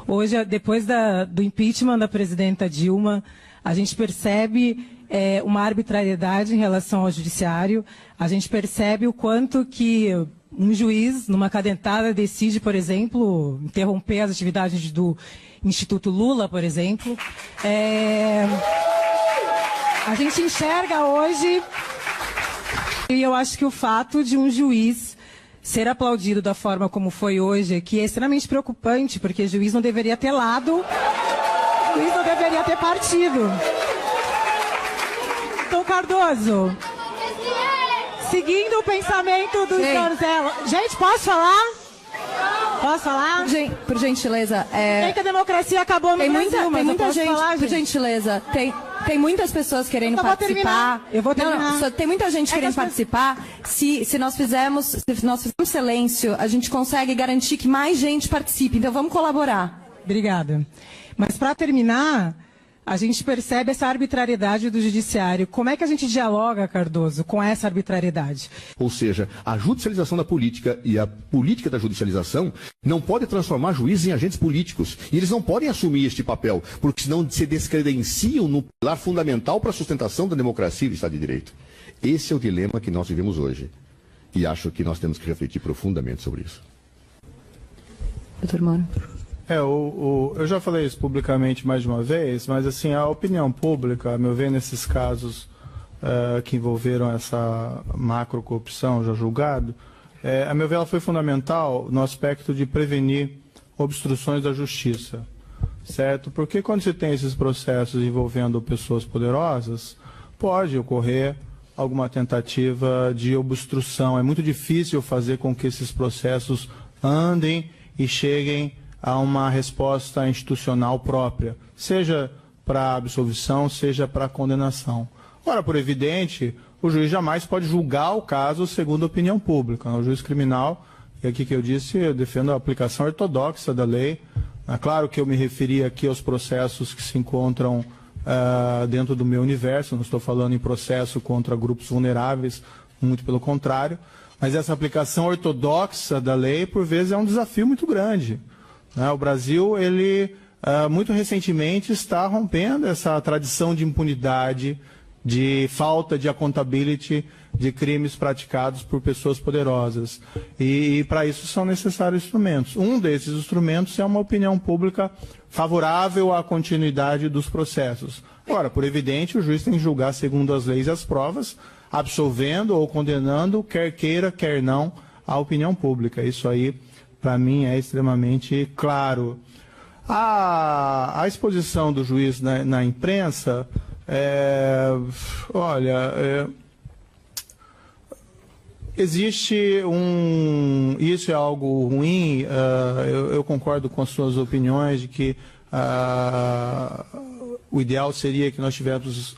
Hoje, depois do impeachment da presidenta Dilma, a gente percebe uma arbitrariedade em relação ao judiciário, a gente percebe o quanto que um juiz, numa cadentada, decide, por exemplo, interromper as atividades do Instituto Lula, por exemplo. A gente enxerga hoje, e eu acho que o fato de um juiz ser aplaudido da forma como foi hoje, que é extremamente preocupante, porque o juiz não deveria ter lado, o juiz não deveria ter partido. Então, Cardoso, seguindo o pensamento do Scarzello... Gente, posso falar? Posso falar? Por gentileza. Tem que a democracia acabou no Brasil, mas muita eu posso gente, falar, por gentileza. Tem muitas pessoas querendo participar. Eu vou terminar. Não, tem muita gente querendo participar. Se nós fizermos silêncio, a gente consegue garantir que mais gente participe. Então vamos colaborar. Obrigada. Mas para terminar, a gente percebe essa arbitrariedade do judiciário. Como é que a gente dialoga, Cardoso, com essa arbitrariedade? Ou seja, a judicialização da política e a política da judicialização não pode transformar juízes em agentes políticos. E eles não podem assumir este papel, porque senão se descredenciam no pilar fundamental para a sustentação da democracia e do Estado de Direito. Esse é o dilema que nós vivemos hoje. E acho que nós temos que refletir profundamente sobre isso. Doutor Moro. Eu já falei isso publicamente mais de uma vez, mas assim, a opinião pública, a meu ver, nesses casos que envolveram essa macro-corrupção já julgado, a meu ver, ela foi fundamental no aspecto de prevenir obstruções da justiça, certo? Porque quando você tem esses processos envolvendo pessoas poderosas, pode ocorrer alguma tentativa de obstrução. É muito difícil fazer com que esses processos andem e cheguem a uma resposta institucional própria, seja para absolvição, seja para condenação. Ora, por evidente, o juiz jamais pode julgar o caso segundo a opinião pública. O juiz criminal, e aqui que eu disse, eu defendo a aplicação ortodoxa da lei. É claro que eu me referi aqui aos processos que se encontram dentro do meu universo, não estou falando em processo contra grupos vulneráveis, muito pelo contrário, mas essa aplicação ortodoxa da lei, por vezes, é um desafio muito grande. O Brasil, ele muito recentemente está rompendo essa tradição de impunidade, de falta de accountability de crimes praticados por pessoas poderosas. E para isso são necessários instrumentos. Um desses instrumentos é uma opinião pública favorável à continuidade dos processos. Agora, por evidente, o juiz tem que julgar segundo as leis e as provas, absolvendo ou condenando, quer queira, quer não, a opinião pública. Isso aí, para mim, é extremamente claro. A exposição do juiz na imprensa, existe isso é algo ruim, eu concordo com as suas opiniões de que o ideal seria que nós tivéssemos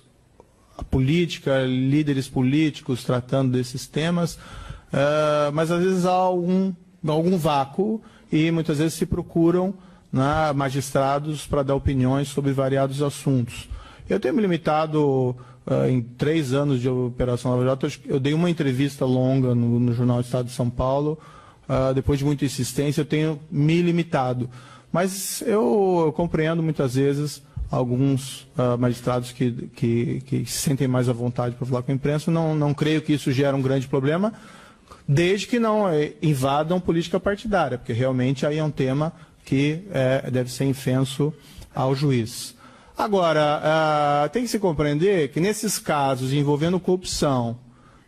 a política, líderes políticos tratando desses temas, mas às vezes há algum vácuo e muitas vezes se procuram magistrados para dar opiniões sobre variados assuntos. Eu tenho me limitado, em 3 anos de Operação Lava Jato, eu dei uma entrevista longa no Jornal Estado de São Paulo, depois de muita insistência eu tenho me limitado. Mas eu compreendo muitas vezes alguns magistrados que se sentem mais à vontade para falar com a imprensa. Não creio que isso gere um grande problema, desde que não invadam política partidária, porque realmente aí é um tema que deve ser infenso ao juiz. Agora, tem que se compreender que nesses casos envolvendo corrupção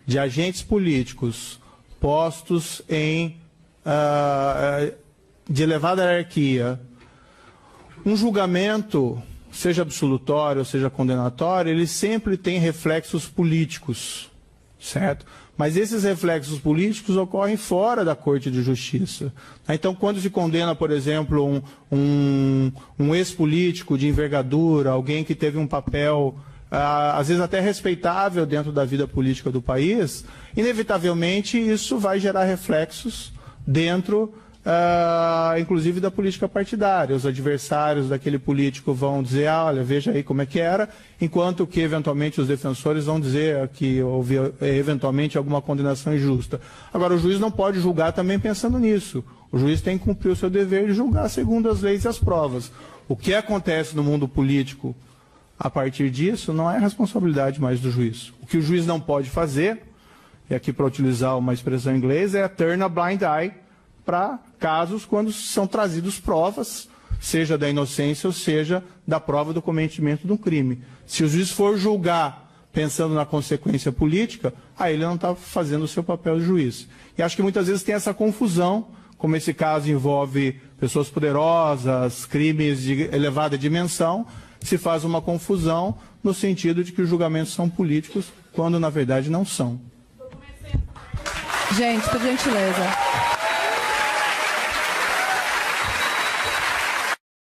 de agentes políticos postos de elevada hierarquia, um julgamento, seja absolutório ou seja condenatório, ele sempre tem reflexos políticos, certo? Mas esses reflexos políticos ocorrem fora da Corte de Justiça. Então, quando se condena, por exemplo, um ex-político de envergadura, alguém que teve um papel, às vezes até respeitável dentro da vida política do país, inevitavelmente isso vai gerar reflexos dentro, inclusive, da política partidária. Os adversários daquele político vão dizer, olha, veja aí como é que era, enquanto que, eventualmente, os defensores vão dizer que houve, eventualmente, alguma condenação injusta. Agora, o juiz não pode julgar também pensando nisso. O juiz tem que cumprir o seu dever de julgar segundo as leis e as provas. O que acontece no mundo político a partir disso não é responsabilidade mais do juiz. O que o juiz não pode fazer, e aqui para utilizar uma expressão em inglês, é turn a blind eye para casos quando são trazidos provas, seja da inocência ou seja da prova do cometimento de um crime. Se o juiz for julgar pensando na consequência política, aí ele não está fazendo o seu papel de juiz. E acho que muitas vezes tem essa confusão, como esse caso envolve pessoas poderosas, crimes de elevada dimensão, se faz uma confusão no sentido de que os julgamentos são políticos, quando na verdade não são. Gente, por gentileza.